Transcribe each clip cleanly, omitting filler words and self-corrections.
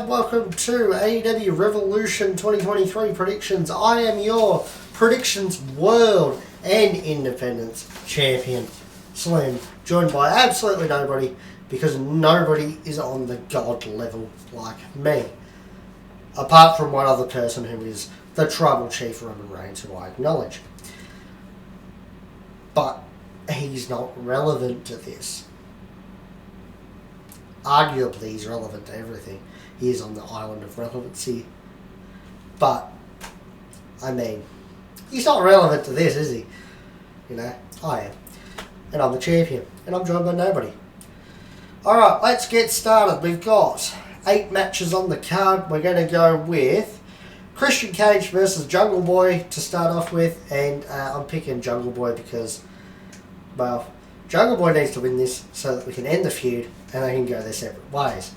and welcome to AEW Revolution 2023 predictions. I am your predictions world and independence champion, Slim, joined by absolutely nobody, because nobody is on the god level like me. Apart from one other person who is the tribal chief, Roman Reigns, who I acknowledge. But he's not relevant to this. Arguably, he's relevant to everything. He is on the island of relevancy. But, I mean, he's not relevant to this, is he? You know, I am. And I'm the champion. And I'm joined by nobody. Alright, let's get started. We've got 8 matches on the card. We're going to go with Christian Cage versus Jungle Boy to start off with. And I'm picking Jungle Boy because, well, Jungle Boy needs to win this so that we can end the feud and they can go their separate ways.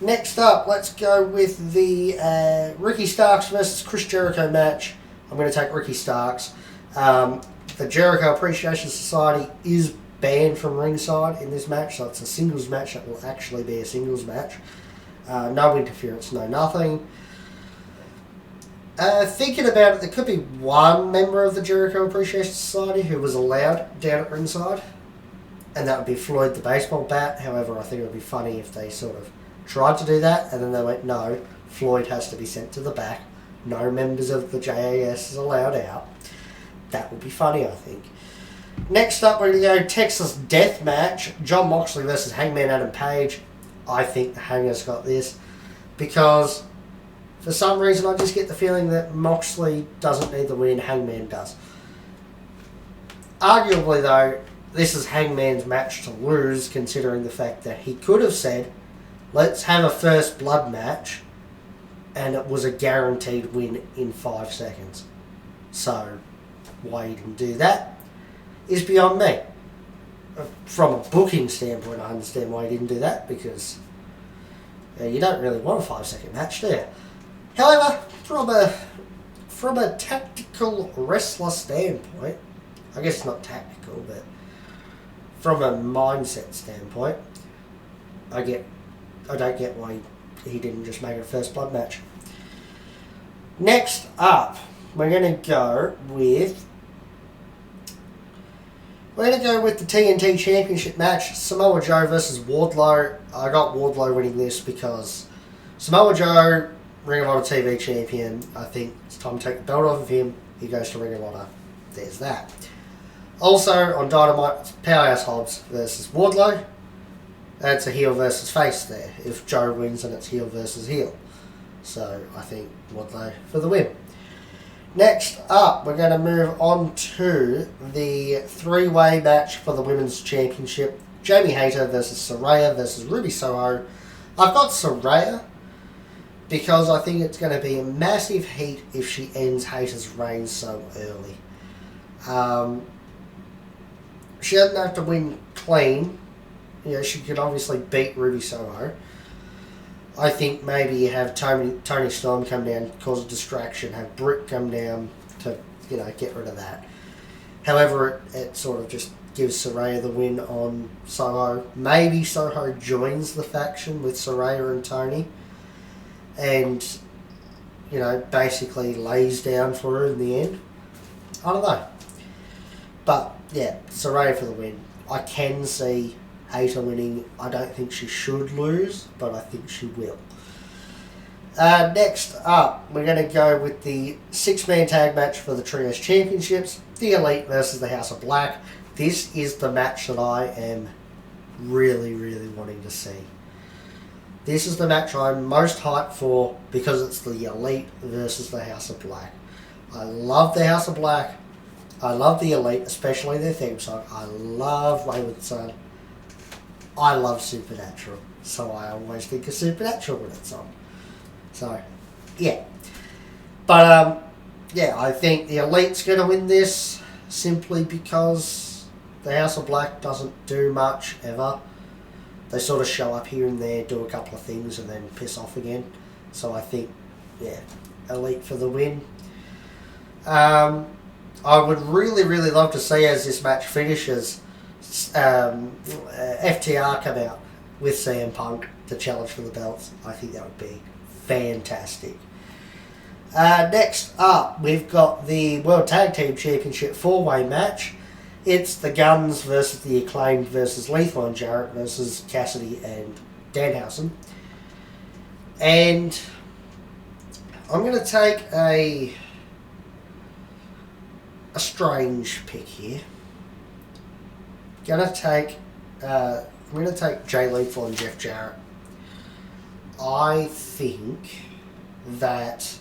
Next up, let's go with the Ricky Starks versus Chris Jericho match. I'm going to take Ricky Starks. The Jericho Appreciation Society is banned from ringside in this match, so it's a singles match that will actually be a singles match. No interference, no nothing. Thinking about it, there could be one member of the Jericho Appreciation Society who was allowed down at ringside, and that would be Floyd the baseball bat. However, I think it would be funny if they sort of tried to do that, and then they went, no, Floyd has to be sent to the back. No members of the JAS is allowed out. That would be funny, I think. Next up, we're going to go Texas Death Match. Jon Moxley versus Hangman Adam Page. I think the Hanger's got this, because for some reason I just get the feeling that Moxley doesn't need the win, Hangman does. Arguably, though, this is Hangman's match to lose, considering the fact that he could have said, let's have a first blood match, and it was a guaranteed win in 5 seconds. So, why he didn't do that is beyond me. From a booking standpoint, I understand why he didn't do that, because you don't really want a 5-second match, do you? However, from a tactical wrestler standpoint, I guess it's not tactical, but from a mindset standpoint, I don't get why he didn't just make it a first blood match. Next up, we're going to go with the TNT Championship match, Samoa Joe versus Wardlow. I got Wardlow winning this because Samoa Joe, Ring of Honor TV champion. I think it's time to take the belt off of him. He goes to Ring of Honor. There's that. Also, on Dynamite, it's Powerhouse Hobbs versus Wardlow. That's a heel versus face there. If Joe wins, then it's heel versus heel. So, I think Wardlow for the win. Next up, we're going to move on to the 3-way match for the Women's Championship. Jamie Hayter versus Saraya versus Ruby Soho. I've got Saraya because I think it's going to be a massive heat if she ends Hayter's reign so early. She doesn't have to win clean. You know, she could obviously beat Ruby Soho. I think maybe you have Tony Storm come down, cause a distraction, have Britt come down to, get rid of that. However, it sort of just gives Saraya the win on Soho. Maybe Soho joins the faction with Saraya and Tony and, basically lays down for her in the end. I don't know. But, yeah, Saraya for the win. I can see Hayter winning. I don't think she should lose, but I think she will. Next up, we're going to go with the 6-man tag match for the Trios Championships. The Elite versus the House of Black. This is the match that I am really, really wanting to see. This is the match I'm most hyped for because it's the Elite versus the House of Black. I love the House of Black. I love the Elite, especially their theme song. I love Wayward Son. I love Supernatural, so I always think of Supernatural when it's on. So, yeah. But, I think the Elite's going to win this simply because the House of Black doesn't do much, ever. They sort of show up here and there, do a couple of things, and then piss off again. So I think, Elite for the win. I would really, really love to see, as this match finishes, FTR come out with CM Punk to challenge for the belts. I think that would be fantastic. Next up, we've got the World Tag Team Championship 4-way match. It's the Guns versus the Acclaimed versus Lethal and Jarrett versus Cassidy and Danhausen. And I'm going to take a strange pick here. I'm going to take Jay Lethal and Jeff Jarrett. I think that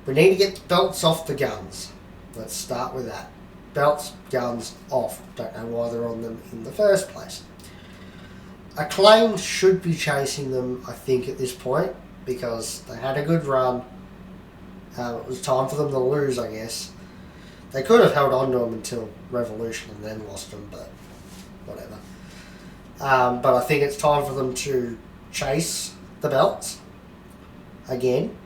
we need to get the belts off the Guns. Let's start with that. Belts, Guns, off. Don't know why they're on them in the first place. Acclaimed should be chasing them, I think, at this point, because they had a good run. It was time for them to lose, I guess. They could have held on to them until Revolution and then lost them, but whatever. But I think it's time for them to chase the belts again.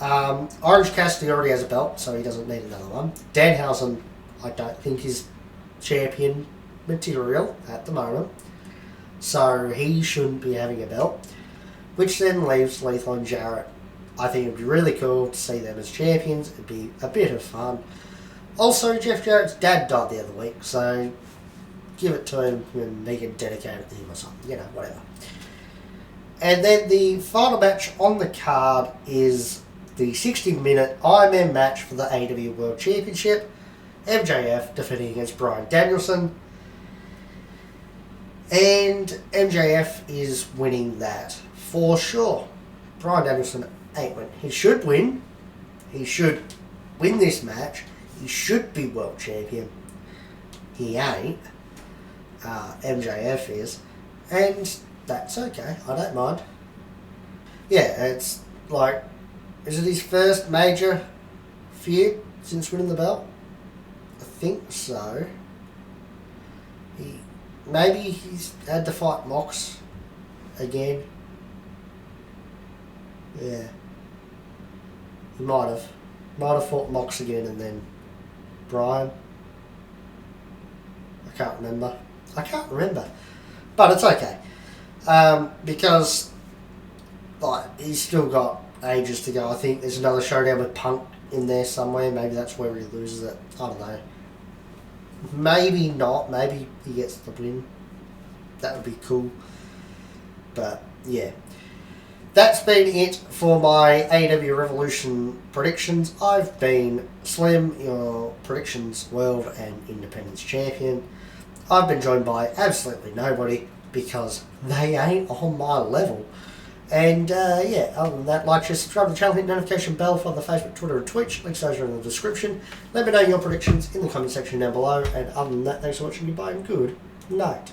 Orange Cassidy already has a belt, so he doesn't need another one. Danhausen, I don't think, is champion material at the moment, so he shouldn't be having a belt, which then leaves Lethal and Jarrett. I think it would be really cool to see them as champions. It'd be a bit of fun. Also, Jeff Jarrett's dad died the other week, so give it to him and he can dedicate it to him or something, whatever. And then the final match on the card is the 60-minute Ironman match for the AEW World Championship. MJF defending against Bryan Danielson. And MJF is winning that for sure. Bryan Danielson ain't win. He should win. He should win this match. He should be world champion. He ain't. MJF is. And that's okay. I don't mind. Yeah, it's like, is it his first major feud since winning the belt? I think so. Maybe he's had to fight Mox again. Yeah. He might have. Might have fought Mox again and then Bryan. I can't remember. But it's okay. Because he's still got ages to go. I think there's another showdown with Punk in there somewhere. Maybe that's where he loses it. I don't know. Maybe not. Maybe he gets the win. That would be cool. But, yeah. That's been it for my AEW Revolution predictions. I've been Slim, your predictions world and independence champion. I've been joined by absolutely nobody because they ain't on my level. And yeah, other than that, like, share, subscribe to the channel, hit the notification bell for the Facebook, Twitter and Twitch. Links are in the description. Let me know your predictions in the comment section down below. And other than that, thanks for watching, goodbye and good night.